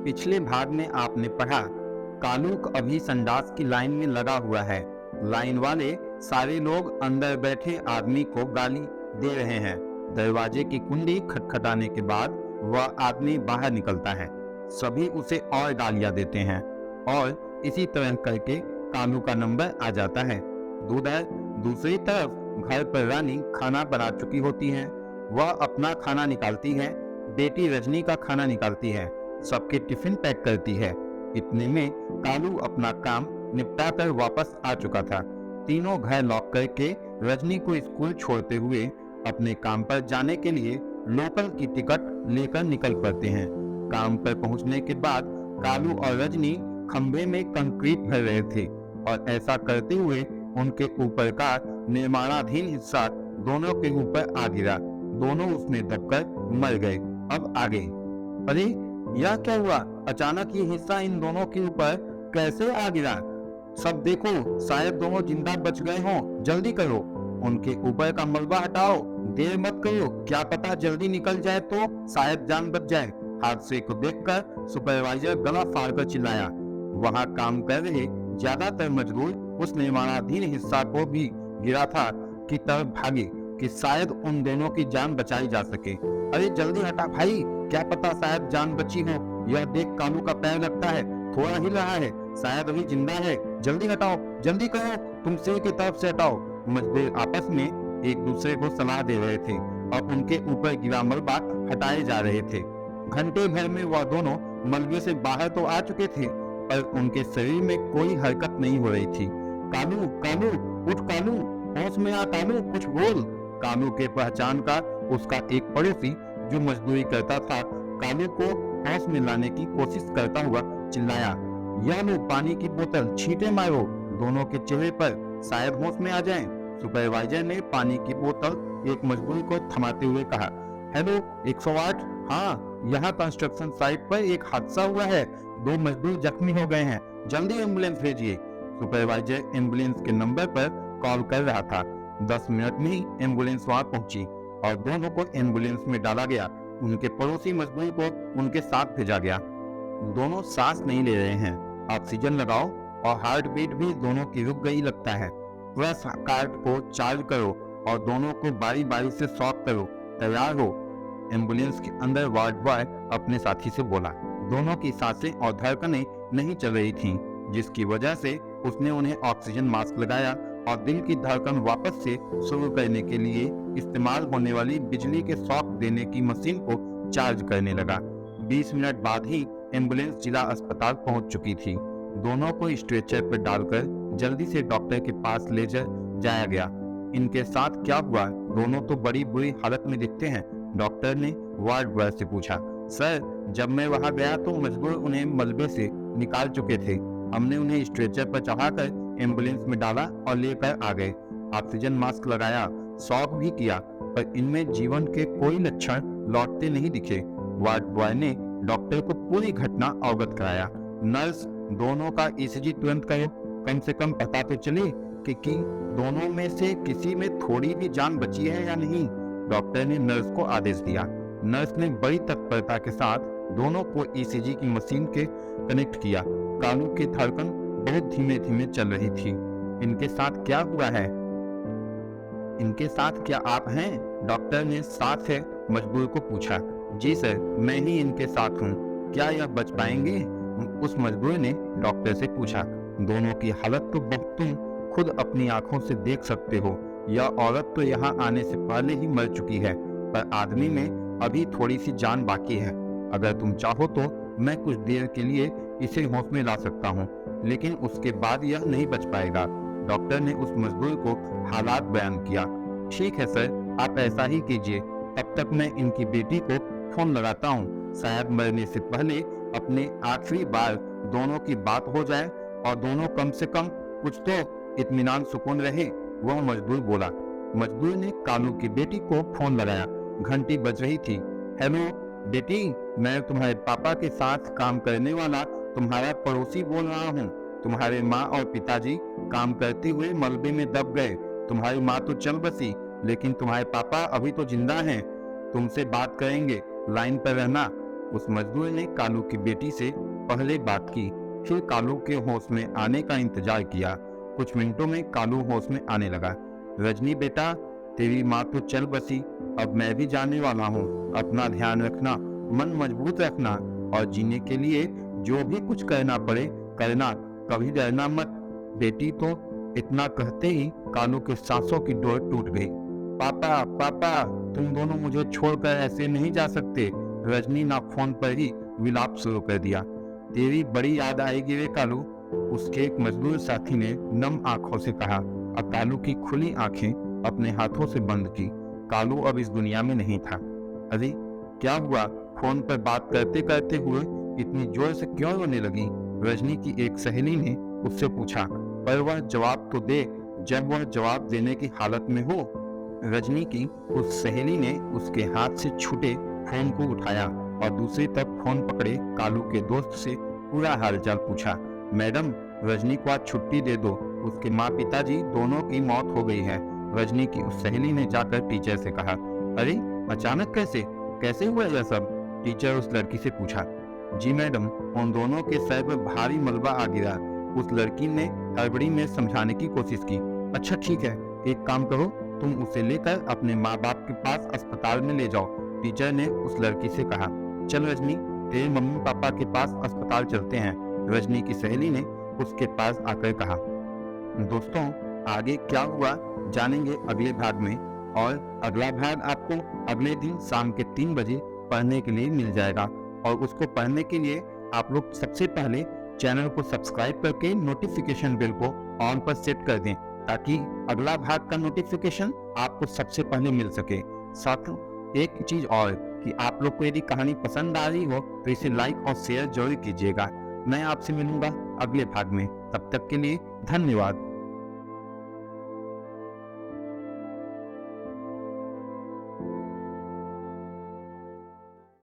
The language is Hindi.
पिछले भाग में आपने पढ़ा, कालू अभी संडास की लाइन में लगा हुआ है। लाइन वाले सारे लोग अंदर बैठे आदमी को गाली दे रहे हैं। दरवाजे की कुंडी खटखटाने के बाद वह आदमी बाहर निकलता है। सभी उसे और गालियां देते हैं और इसी तरह करके कालू का नंबर आ जाता है। दूसरी तरफ घर पर रानी खाना बना चुकी होती है। वह अपना खाना निकालती है, बेटी रजनी का खाना निकालती है, सबके टिफिन पैक करती है। इतने में कालू अपना काम निपटा कर वापस आ चुका था। तीनों घर लॉक करके रजनी को स्कूल छोड़ते हुए अपने काम पर जाने के लिए लोकल की टिकट लेकर निकल पड़ते हैं। काम पर पहुंचने के बाद कालू और रजनी खंभे में कंक्रीट भर रहे थे और ऐसा करते हुए उनके ऊपर का निर्माणाधीन हिस्सा दोनों के ऊपर आ गिरा। दोनों उसमें दबकर मर गए। अब आगे। अरे यह क्या हुआ? अचानक ये हिस्सा इन दोनों के ऊपर कैसे आ गिरा? सब देखो, शायद दोनों जिंदा बच गए हों। जल्दी करो, उनके ऊपर का मलबा हटाओ। देर मत करो, क्या पता जल्दी निकल जाए तो शायद जान बच जाए। हादसे को देखकर सुपरवाइजर गला फाड़कर चिल्लाया। वहां काम कर रहे ज्यादातर मजदूर उस निर्माणाधीन हिस्सा को भी गिरा था की तरफ भागे कि शायद उन दोनों की जान बचाई जा सके। अरे जल्दी हटा भाई, क्या पता शायद जान बची हो। यह देख कालू का पैर लगता है, थोड़ा हिल रहा है, शायद अभी जिंदा है। जल्दी हटाओ, जल्दी करो, तुम सिर की तरफ से हटाओ। मजदूर आपस में एक दूसरे को सलाह दे रहे थे और उनके ऊपर गिरा मलबा हटाए जा रहे थे। घंटे भर में वह दोनों मलबे से बाहर तो आ चुके थे, पर उनके शरीर में कोई हरकत नहीं हो रही थी। कालू, कालू, उठ कालू, होश में आ कालू, कुछ बोल। कालू के पहचान का उसका एक पड़ोसी जो मजदूरी करता था कालू को होश में लाने की कोशिश करता हुआ चिल्लाया, यह लो पानी की बोतल, छींटे मारो दोनों के चेहरे पर, शायद होश में आ जाएं। सुपरवाइजर ने पानी की बोतल एक मजदूर को थमाते हुए कहा, हेलो 108, हाँ यहाँ कंस्ट्रक्शन साइट पर एक हादसा हुआ है, 2 मजदूर जख्मी हो गए हैं, जल्दी एम्बुलेंस भेजिए। सुपरवाइजर एम्बुलेंस के नंबर पर कॉल कर रहा था। 10 मिनट में ही एम्बुलेंस वहां पहुंची और दोनों को एम्बुलेंस में डाला गया। उनके पड़ोसी मजदूर को उनके साथ भेजा गया। दोनों सांस नहीं ले रहे हैं, ऑक्सीजन लगाओ, और हार्ट बीट भी दोनों की रुक गई लगता है। प्रेस कार्ड को चार्ज करो और दोनों को बारी बारी से शॉक करो, तैयार हो। एम्बुलेंस के अंदर वार्ड बॉय अपने साथी से बोला। दोनों की सांसें और धड़कनें नहीं चल रही थीं, जिसकी वजह से उसने उन्हें ऑक्सीजन मास्क लगाया और दिल की धड़कन वापस से शुरू करने के लिए इस्तेमाल होने वाली बिजली के शॉक देने की मशीन को चार्ज करने लगा। 20 मिनट बाद ही एम्बुलेंस जिला अस्पताल पहुंच चुकी थी। दोनों को स्ट्रेचर पर डालकर जल्दी से डॉक्टर के पास ले जाया गया। इनके साथ क्या हुआ? दोनों तो बड़ी बुरी हालत में दिखते हैं, डॉक्टर ने वार्ड बॉय से पूछा। सर, जब मैं वहां गया तो मजदूर उन्हें मलबे से निकाल चुके थे। हमने उन्हें स्ट्रेचर पर चढ़ाकर एम्बुलेंस में डाला और लेकर आ गए। ऑक्सीजन मास्क लगाया, शॉक भी किया, पर इनमें जीवन के कोई लक्षण लौटते नहीं दिखे। वार्ड बॉय ने डॉक्टर को पूरी घटना अवगत कराया। नर्स, दोनों का ईसीजी तुरंत करो, कम से कम पता तो चले कि दोनों में से किसी में थोड़ी भी जान बची है या नहीं। डॉक्टर ने नर्स को आदेश दिया। नर्स ने बड़ी तत्परता के साथ दोनों को ईसीजी की मशीन के कनेक्ट किया। कालू की धड़कन बहुत धीमे धीमे चल रही थी। इनके साथ क्या हुआ है? इनके साथ क्या आप हैं? डॉक्टर ने साथ है मजदूर को पूछा। जी सर, मैं ही इनके साथ हूँ। क्या यह बच पाएंगे? उस मजदूर ने डॉक्टर से पूछा। दोनों की हालत तो तुम खुद अपनी आंखों से देख सकते हो। यह औरत तो यहाँ आने से पहले ही मर चुकी है, पर आदमी में अभी थोड़ी सी जान बाकी है। अगर तुम चाहो तो मैं कुछ देर के लिए इसे होश में ला सकता हूँ, लेकिन उसके बाद यह नहीं बच पाएगा। डॉक्टर ने उस मजदूर को हालात बयान किया। ठीक है सर, आप ऐसा ही कीजिए। तब तक मैं इनकी बेटी को फोन लगाता हूँ, शायद मरने से पहले अपने आखिरी बार दोनों की बात हो जाए और दोनों कम से कम कुछ तो इत्मीनान सुकून रहे। वह मजदूर बोला। मजदूर ने कालू की बेटी को फोन लगाया। घंटी बज रही थी। हेलो बेटी, मैं तुम्हारे पापा के साथ काम करने वाला तुम्हारा पड़ोसी बोल रहा हूँ। तुम्हारे माँ और पिताजी काम करते हुए मलबे में दब गए। तुम्हारी माँ तो चल बसी, लेकिन तुम्हारे पापा अभी तो जिंदा हैं। तुमसे बात करेंगे, लाइन पर रहना। उस मजदूर ने कालू की बेटी से पहले बात की, फिर कालू के होश में आने का इंतजार किया। कुछ मिनटों में कालू होश में आने लगा। रजनी बेटा, तेरी माँ तो चल बसी, अब मैं भी जाने वाला हूँ। अपना ध्यान रखना, मन मजबूत रखना और जीने के लिए जो भी कुछ करना पड़े करना, कभी डरना मत। बेटी तो इतना कहते ही कालू के सांसों की डोर टूट गई। पापा पापा, तुम दोनों मुझे छोड़कर ऐसे नहीं जा सकते। रजनी ने फोन पर ही विलाप शुरू कर दिया। तेरी बड़ी याद आएगी रे कालू, उसके एक मजदूर साथी ने नम आंखों से कहा और कालू की खुली आंखें अपने हाथों से बंद की। कालू अब इस दुनिया में नहीं था। अरे क्या हुआ? फोन पर बात करते करते हुए इतनी जोर से क्यों रोने लगी? रजनी की एक सहेली ने उससे पूछा। पर वह जवाब तो दे जब वह जवाब देने की हालत में हो। रजनी की उस सहेली ने उसके हाथ से छूटे फोन को उठाया और दूसरी तरफ फोन पकड़े कालू के दोस्त से पूरा हालचाल पूछा। मैडम, रजनी को आज छुट्टी दे दो, उसके माँ पिताजी दोनों की मौत हो गई है। रजनी की उस सहेली ने जाकर टीचर से कहा। अरे अचानक कैसे कैसे हुआ यह सब? टीचर उस लड़की से पूछा। जी मैडम, उन दोनों के सर पर भारी मलबा आ गिरा। उस लड़की ने हड़बड़ी में समझाने की कोशिश की। अच्छा ठीक है, एक काम करो, तुम उसे लेकर अपने माँ बाप के पास अस्पताल में ले जाओ। टीचर ने उस लड़की से कहा। चल रजनी, तेरे मम्मी पापा के पास अस्पताल चलते हैं। रजनी की सहेली ने उसके पास आकर कहा। दोस्तों, आगे क्या हुआ जानेंगे अगले भाग में, और अगला भाग आपको अगले दिन शाम के 3 बजे पढ़ने के लिए मिल जाएगा। और उसको पढ़ने के लिए आप लोग सबसे पहले चैनल को सब्सक्राइब करके नोटिफिकेशन बेल को ऑन पर सेट कर दें, ताकि अगला भाग का नोटिफिकेशन आपको सबसे पहले मिल सके। साथ एक चीज और कि आप लोग को यदि कहानी पसंद आ रही हो तो इसे लाइक और शेयर जरूर कीजिएगा। मैं आपसे मिलूंगा अगले भाग में, तब तक के लिए धन्यवाद।